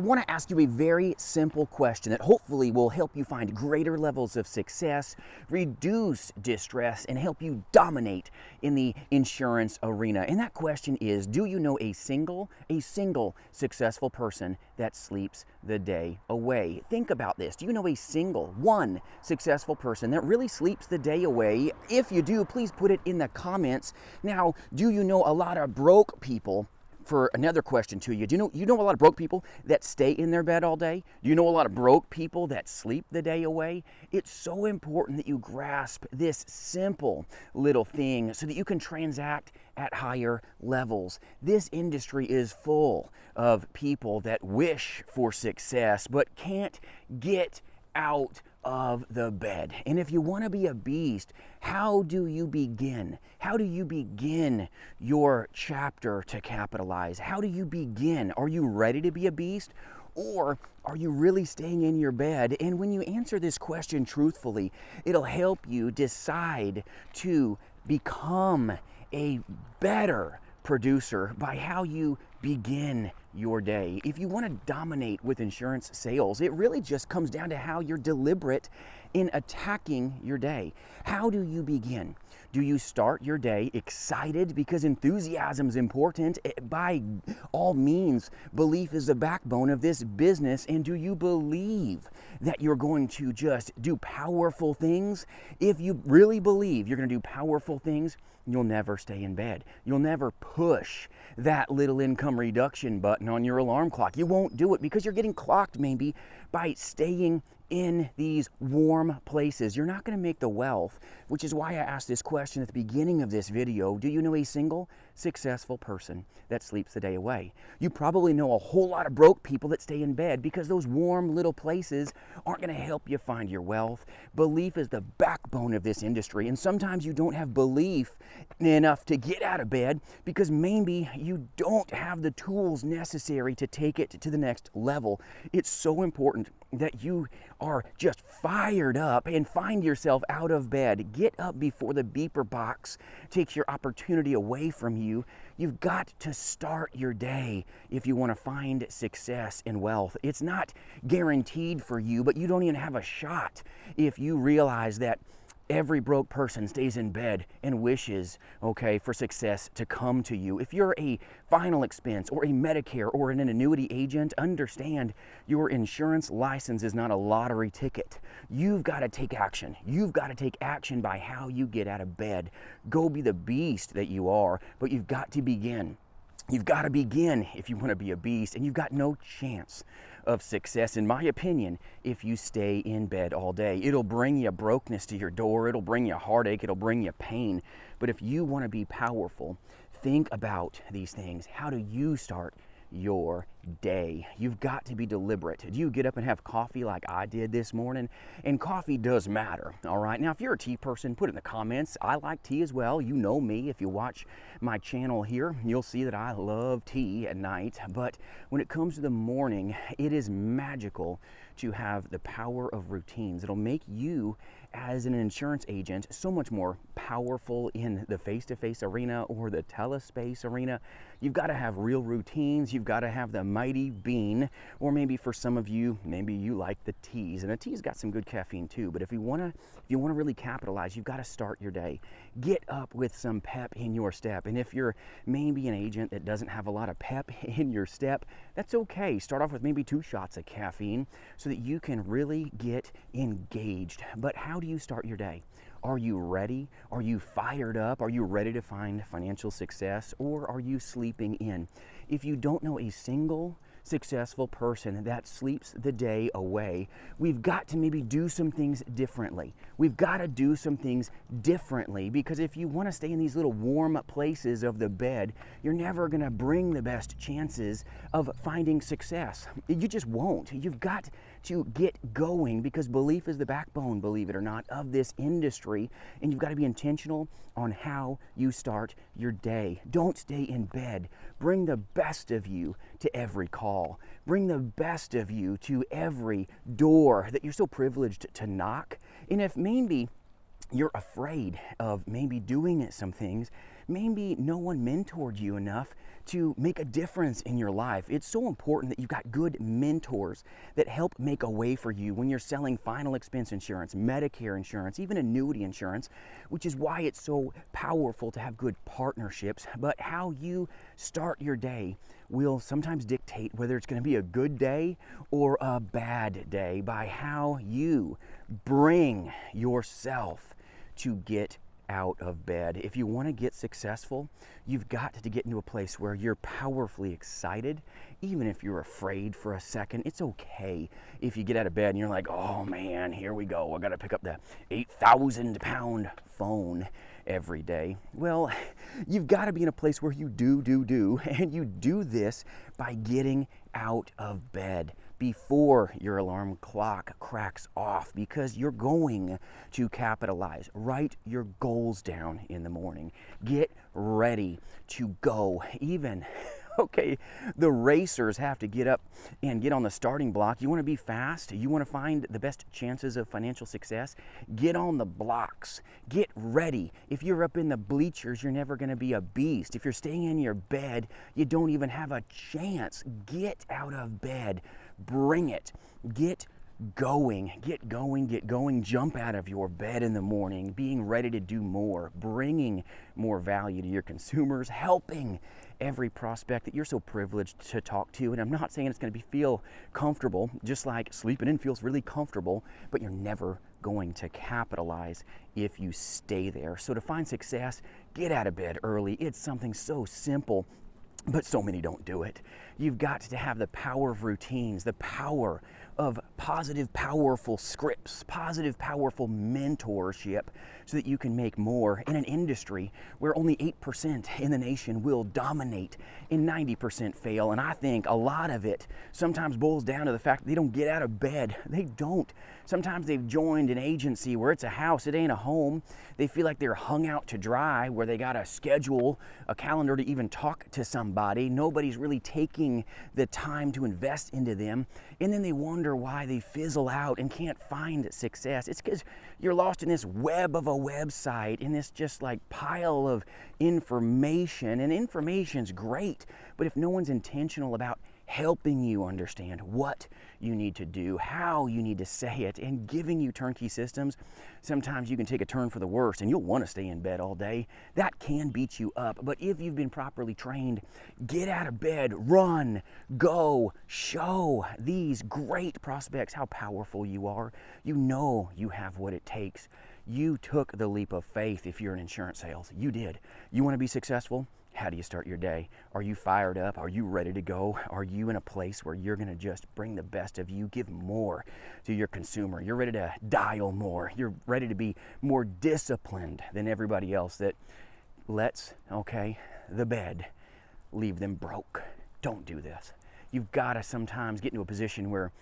I want to ask you a very simple question that hopefully will help you find greater levels of success, reduce distress, and help you dominate in the insurance arena. And that question is, do you know a single successful person that sleeps the day away? Think about this. Do you know a one successful person that really sleeps the day away? If you do, please put it in the comments. Now, do you know a lot of broke people? For another question to you, do you know a lot of broke people that stay in their bed all day? Do you know a lot of broke people that sleep the day away? It's so important that you grasp this simple little thing so that you can transact at higher levels. This industry is full of people that wish for success but can't get out of the bed. And if you want to be a beast, how do you begin? How do you begin your chapter to capitalize? How do you begin? Are you ready to be a beast? Or are you really staying in your bed? And when you answer this question truthfully, it'll help you decide to become a better producer by how you begin your day. If you want to dominate with insurance sales, it really just comes down to how you're deliberate in attacking your day. How do you begin? Do you start your day excited? Because enthusiasm is important. By all means, belief is the backbone of this business. And do you believe that you're going to just do powerful things? If you really believe you're going to do powerful things, you'll never stay in bed. You'll never push that little income reduction button on your alarm clock. You won't do it because you're getting clocked maybe by staying in these warm places. You're not going to make the wealth, which is why I asked this question at the beginning of this video. Do you know a single successful person that sleeps the day away? You probably know a whole lot of broke people that stay in bed because those warm little places aren't going to help you find your wealth. Belief is the backbone of this industry, and sometimes you don't have belief enough to get out of bed because maybe you don't have the tools necessary to take it to the next level. It's so important that you are just fired up and find yourself out of bed. Get up before the beeper box takes your opportunity away from you. You've got to start your day if you want to find success and wealth. It's not guaranteed for you, but you don't even have a shot if you realize that every broke person stays in bed and wishes, for success to come to you. If you're a final expense or a Medicare or an annuity agent, understand your insurance license is not a lottery ticket. You've got to take action. You've got to take action by how you get out of bed. Go be the beast that you are, but you've got to begin. You've got to begin if you want to be a beast, and you've got no chance of success, in my opinion, if you stay in bed all day. It'll bring you brokenness to your door. It'll bring you heartache. It'll bring you pain. But if you want to be powerful, think about these things. How do you start your day? You've got to be deliberate. Do you get up and have coffee like I did this morning? And coffee does matter, all right? Now, if you're a tea person, put it in the comments. I like tea as well. You know me. If you watch my channel here, you'll see that I love tea at night. But when it comes to the morning, it is magical to have the power of routines. It'll make you, as an insurance agent, so much more powerful in the face-to-face arena or the telespace arena. You've got to have real routines. You've got to have the mighty bean, or maybe for some of you, maybe you like the teas, and the tea's got some good caffeine too. But if you want to really capitalize, you've got to start your day. Get up with some pep in your step. And if you're maybe an agent that doesn't have a lot of pep in your step, that's okay. Start off with maybe 2 shots of caffeine so that you can really get engaged. But how do you start your day? Are you ready? Are you fired up? Are you ready to find financial success? Or are you sleeping in? If you don't know a single successful person that sleeps the day away, we've got to maybe do some things differently. We've got to do some things differently, because if you want to stay in these little warm places of the bed, you're never going to bring the best chances of finding success. You just won't. You've got to get going, because belief is the backbone, believe it or not, of this industry, and you've got to be intentional on how you start your day. Don't stay in bed. Bring the best of you to every call. Bring the best of you to every door that you're so privileged to knock. And if maybe you're afraid of maybe doing some things, maybe no one mentored you enough to make a difference in your life. It's so important that you've got good mentors that help make a way for you when you're selling final expense insurance, Medicare insurance, even annuity insurance, which is why it's so powerful to have good partnerships. But how you start your day will sometimes dictate whether it's going to be a good day or a bad day by how you bring yourself to get out of bed. If you want to get successful, you've got to get into a place where you're powerfully excited. Even if you're afraid for a second, it's okay if you get out of bed and you're like, oh man, here we go. I got to pick up the 8,000-pound phone every day. Well, you've got to be in a place where you do, and you do this by getting out of bed before your alarm clock cracks off, because you're going to capitalize. Write your goals down in the morning. Get ready to go. Even okay, the racers have to get up and get on the starting block. You want to be fast? You want to find the best chances of financial success? Get on the blocks. Get ready. If you're up in the bleachers, you're never going to be a beast. If you're staying in your bed, you don't even have a chance. Get out of bed. Bring it. Get going. Jump out of your bed in the morning, being ready to do more, bringing more value to your consumers, helping every prospect that you're so privileged to talk to. And I'm not saying it's going to feel comfortable, just like sleeping in feels really comfortable, but you're never going to capitalize if you stay there. So to find success, get out of bed early. It's something so simple, but so many don't do it. You've got to have the power of routines, the power of positive, powerful scripts, positive, powerful mentorship, so that you can make more in an industry where only 8% in the nation will dominate and 90% fail. And I think a lot of it sometimes boils down to the fact that they don't get out of bed. They don't. Sometimes they've joined an agency where it's a house, it ain't a home. They feel like they're hung out to dry, where they got to schedule a calendar to even talk to somebody. Nobody's really taking the time to invest into them. And then they wonder why they fizzle out and can't find success. It's because you're lost in this web of a website, in this just like pile of information. And information's great, but if no one's intentional about helping you understand what you need to do, how you need to say it, and giving you turnkey systems, sometimes you can take a turn for the worse and you'll want to stay in bed all day. That can beat you up. But if you've been properly trained, get out of bed, run, go, show these great prospects how powerful you are. You know you have what it takes. You took the leap of faith if you're in insurance sales. You did. You want to be successful? How do you start your day? Are you fired up? Are you ready to go? Are you in a place where you're going to just bring the best of you, give more to your consumer? You're ready to dial more. You're ready to be more disciplined than everybody else that lets, the bed leave them broke. Don't do this. You've got to sometimes get into a position where,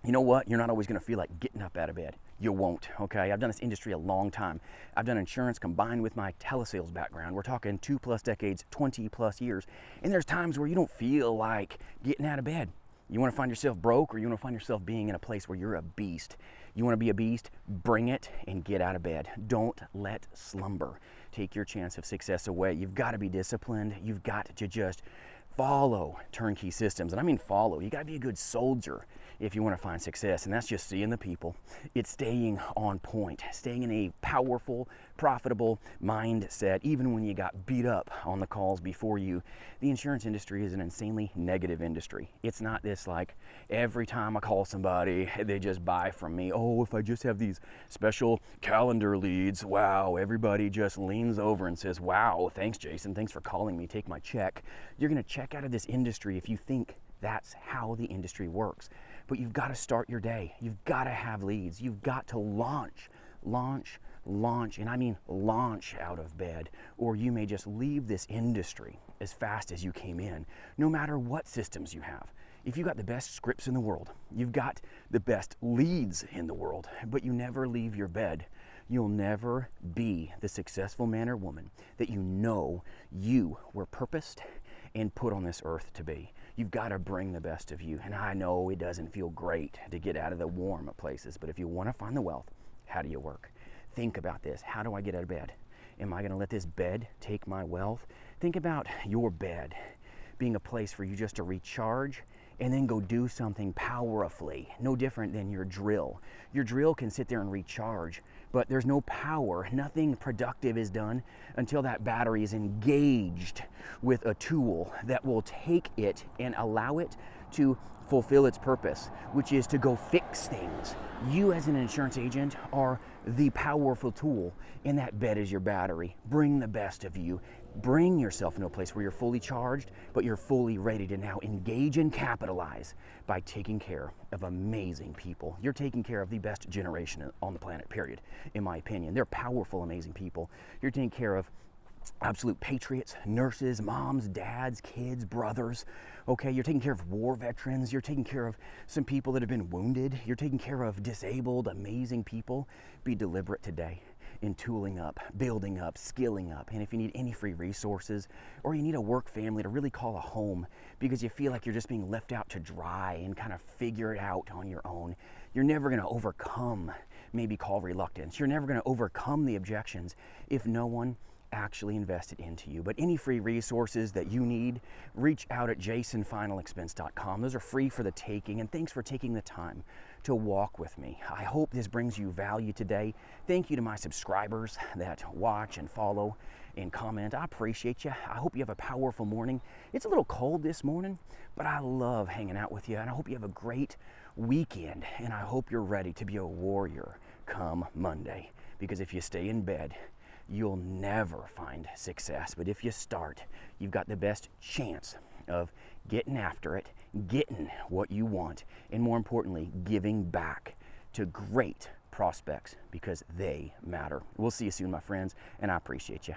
you know what? You're not always going to feel like getting up out of bed. You won't, okay? I've done this industry a long time. I've done insurance combined with my telesales background. We're talking 2+ decades, 20+ years. And there's times where you don't feel like getting out of bed. You want to find yourself broke, or you want to find yourself being in a place where you're a beast. You want to be a beast? Bring it and get out of bed. Don't let slumber take your chance of success away. You've got to be disciplined. You've got to just follow turnkey systems. And I mean follow. You got to be a good soldier if you want to find success. And that's just seeing the people. It's staying on point, staying in a powerful, profitable mindset, even when you got beat up on the calls before you. The insurance industry is an insanely negative industry. It's not this like every time I call somebody, they just buy from me. Oh, if I just have these special calendar leads, wow, everybody just leans over and says, wow, thanks, Jason. Thanks for calling me. Take my check. You're going to check out of this industry if you think that's how the industry works. But you've got to start your day. You've got to have leads. You've got to launch, and I mean launch out of bed, or you may just leave this industry as fast as you came in, no matter what systems you have. If you've got the best scripts in the world, you've got the best leads in the world, but you never leave your bed, you'll never be the successful man or woman that you know you were purposed and put on this earth to be. You've got to bring the best of you. And I know it doesn't feel great to get out of the warm places, but if you want to find the wealth, how do you work? Think about this. How do I get out of bed? Am I going to let this bed take my wealth? Think about your bed being a place for you just to recharge and then go do something powerfully, no different than your drill. Your drill can sit there and recharge, but there's no power. Nothing productive is done until that battery is engaged with a tool that will take it and allow it to fulfill its purpose, which is to go fix things. You as an insurance agent are the powerful tool, and that bed is your battery. Bring the best of you. Bring yourself into a place where you're fully charged, but you're fully ready to now engage and capitalize by taking care of amazing people. You're taking care of the best generation on the planet, period, in my opinion. They're powerful, amazing people. You're taking care of absolute patriots, nurses, moms, dads, kids, brothers. Okay, you're taking care of war veterans. You're taking care of some people that have been wounded. You're taking care of disabled, amazing people. Be deliberate today in tooling up, building up, skilling up. And if you need any free resources, or you need a work family to really call a home because you feel like you're just being left out to dry and kind of figure it out on your own, you're never going to overcome, maybe call reluctance. You're never going to overcome the objections if no one actually invested into you. But any free resources that you need, reach out at jasonfinalexpense.com. Those are free for the taking, and thanks for taking the time to walk with me. I hope this brings you value today. Thank you to my subscribers that watch and follow and comment. I appreciate you. I hope you have a powerful morning. It's a little cold this morning, but I love hanging out with you, and I hope you have a great weekend, and I hope you're ready to be a warrior come Monday, because if you stay in bed, you'll never find success. But if you start, you've got the best chance of getting after it, getting what you want, and more importantly, giving back to great prospects because they matter. We'll see you soon, my friends, and I appreciate you.